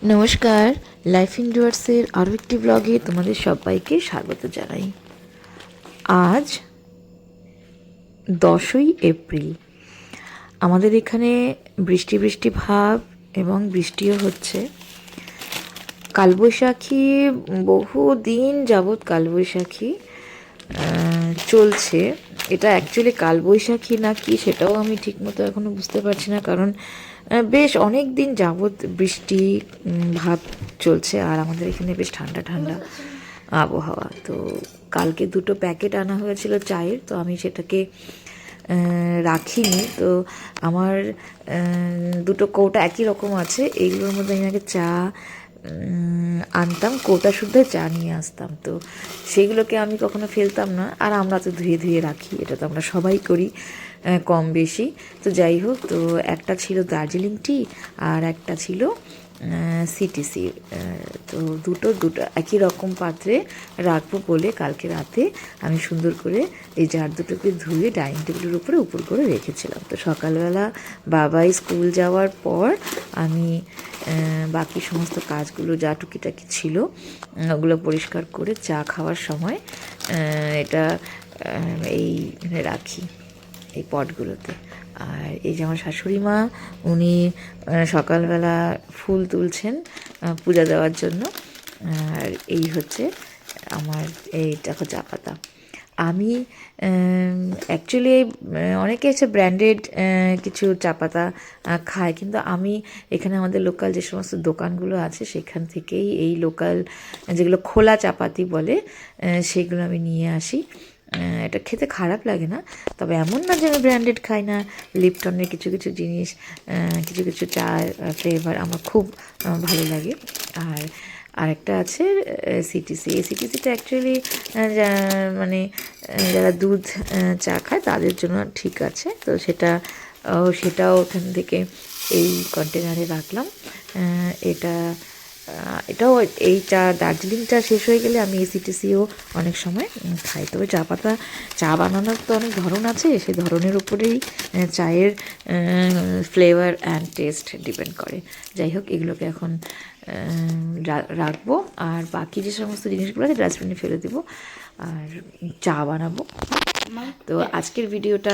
নমস্কার, লাইফ ইন্ডোয়ার্সের আরও একটি ব্লগে তোমাদের সবাইকে স্বাগত জানাই। আজ 10ই এপ্রিল। আমাদের এখানে বৃষ্টি বৃষ্টি ভাব এবং বৃষ্টিও হচ্ছে। কালবৈশাখী, বহু দিন যাবৎ কালবৈশাখী চলছে। এটা অ্যাকচুয়ালি কালবৈশাখী না কি সেটাও আমি ঠিকমতো এখনও বুঝতে পারছি না, কারণ বেশ অনেক দিন যাবৎ বৃষ্টি ভাব চলছে আর আমাদের এখানে বেশ ঠান্ডা ঠান্ডা আবহাওয়া। তো কালকে 2টো প্যাকেট আনা হয়েছিল চায়ের, তো আমি সেটাকে রাখিনি। তো আমার 2টো কৌটা একই রকম আছে, এইগুলোর মধ্যে আমি আগে চা আনতাম, কৌটা শুদ্ধ চা নিয়ে আসতাম, তো সেগুলোকে আমি কখনো ফেলতাম না। আর আমরা তো ধুয়ে ধুয়ে রাখি, এটা তো আমরা সবাই করি কম বেশি। তো যাই হোক, তো একটা ছিল দার্জিলিং টি আর একটা ছিল সিটিসি। তো দুটো একই রকম পাত্রে রাখবো বলে কালকে রাতে আমি সুন্দর করে এই জার দুটোকে ধুয়ে ডাইনিং টেবিলের উপরে উপর করে রেখেছিলাম। তো সকালবেলা বাবাই স্কুল যাওয়ার পর আমি বাকি সমস্ত কাজগুলো যা টুকিটাকি ছিল ওগুলো পরিষ্কার করে চা খাওয়ার সময় এটা এইখানে রাখি, এই পটগুলোতে। আর এই যে আমার শাশুড়ি মা, উনি সকালবেলা ফুল তুলছেন পূজা দেওয়ার জন্য। আর এই হচ্ছে আমার এই দেখো চা পাতা। আমি অ্যাকচুয়ালি অনেকে এসে ব্র্যান্ডেড কিছু চা পাতা খায়, কিন্তু আমি এখানে আমাদের লোকাল যে সমস্ত দোকানগুলো আছে সেখান থেকেই এই লোকাল যেগুলো খোলা চাপাতি বলে সেগুলো আমি নিয়ে আসি। এটা খেতে খারাপ লাগে না, তবে এমন না যে আমি ব্র্যান্ডেড খাই না। লিপটনের কিছু কিছু জিনিস, কিছু কিছু চায়ের ফ্লেভার আমার খুব ভালো লাগে। আর আরেকটা আছে সিটিসি। এই সিটিসিটা অ্যাকচুয়ালি মানে যারা দুধ চা খায় তাদের জন্য ঠিক আছে। তো সেটাও ওখান থেকে এই কন্টেনারে রাখলাম। এটাও এই চা, দার্জিলিং চা শেষ হয়ে গেলে আমি এই সিটিসিও অনেক সময় খাই। তবে চা বানানোর তো অনেক ধরন আছে, সেই ধরনের উপরেই চায়ের ফ্লেভার অ্যান্ড টেস্ট ডিপেন্ড করে। যাই হোক, এগুলোকে এখন রাখবো, আর বাকি যে সমস্ত জিনিসগুলো আছে ডাস্টবিনে ফেলে দেবো আর চা বানাবো। তো আজকের ভিডিওটা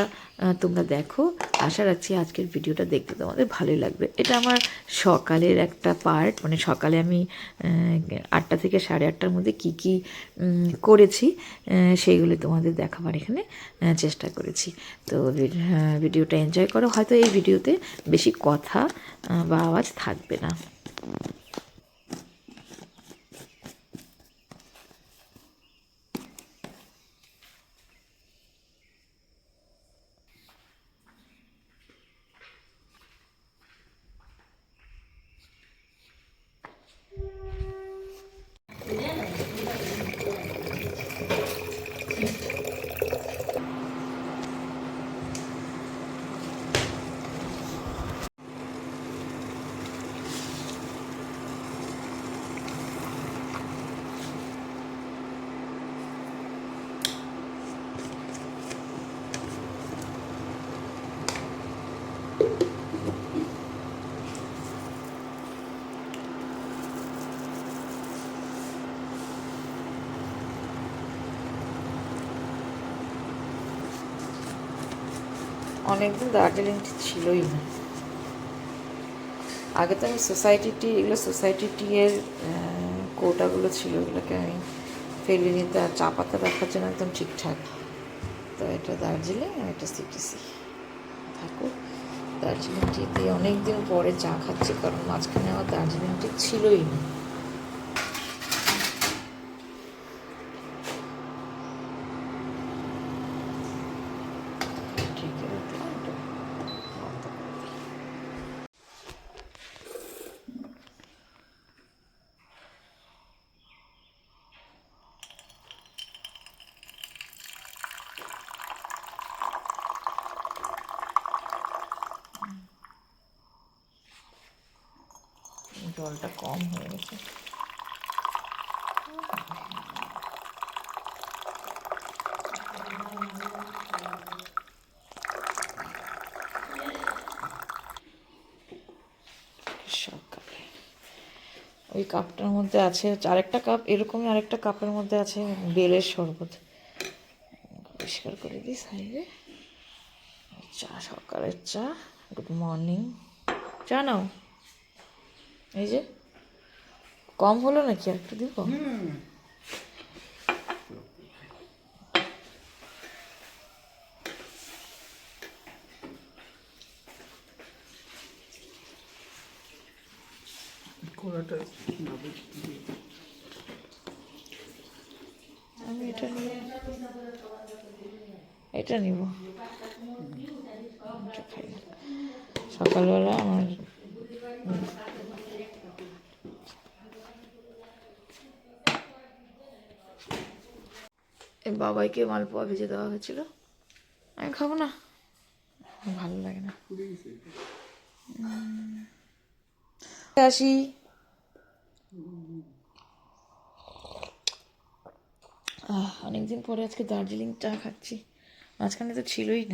তোমরা দেখো, আশা রাখছি আজকের ভিডিওটা দেখতে তোমাদের ভালোই লাগবে। এটা আমার সকালের একটা পার্ট, মানে সকালে আমি 8টা থেকে 8:30টার মধ্যে কি কি করেছি সেইগুলি তোমাদের দেখাবার এখানে চেষ্টা করেছি। তো ভিডিওটা এনজয় করো। হয়তো এই ভিডিওতে বেশি কথা বা আওয়াজ থাকবে না। অনেকদিন দার্জিলিং টি ছিলই না। আগে তো আমি সোসাইটি টিয়ের কৌটাগুলো ছিল, এগুলোকে আমি ফেলে নিতে আর চা পাতা রাখার জন্য একদম ঠিকঠাক। তো এটা দার্জিলিং আর এটা সিটিসি থাকুক। দার্জিলিং টি দিয়ে অনেক দিন পরে চা খাচ্ছি, কারণ মাঝখানে আমার দার্জিলিং টি ছিলই না। জলটা কম হয়ে গেছে। সকালে ওই কাপটার মধ্যে আছে আরেকটা কাপ, এরকমই আরেকটা কাপের মধ্যে আছে বেলের শরবত। পরিষ্কার করে দিই সাইডে। চা, সকালের চা। Good morning. চা নাও। এই যে কম হলো নাকি, আর একটু দিব? কড়াটা আমি এটা নিব, এটা নিব। এটা খাই না। সকালবেলা আমার বাবাইকে মালপোয়া ভেজে দেওয়া হয়েছিল, আমি খাবো না, ভালো লাগে না। আসি। অনেকদিন পরে আজকে দার্জিলিং চা খাচ্ছি, মাঝখানে তো ছিলই না।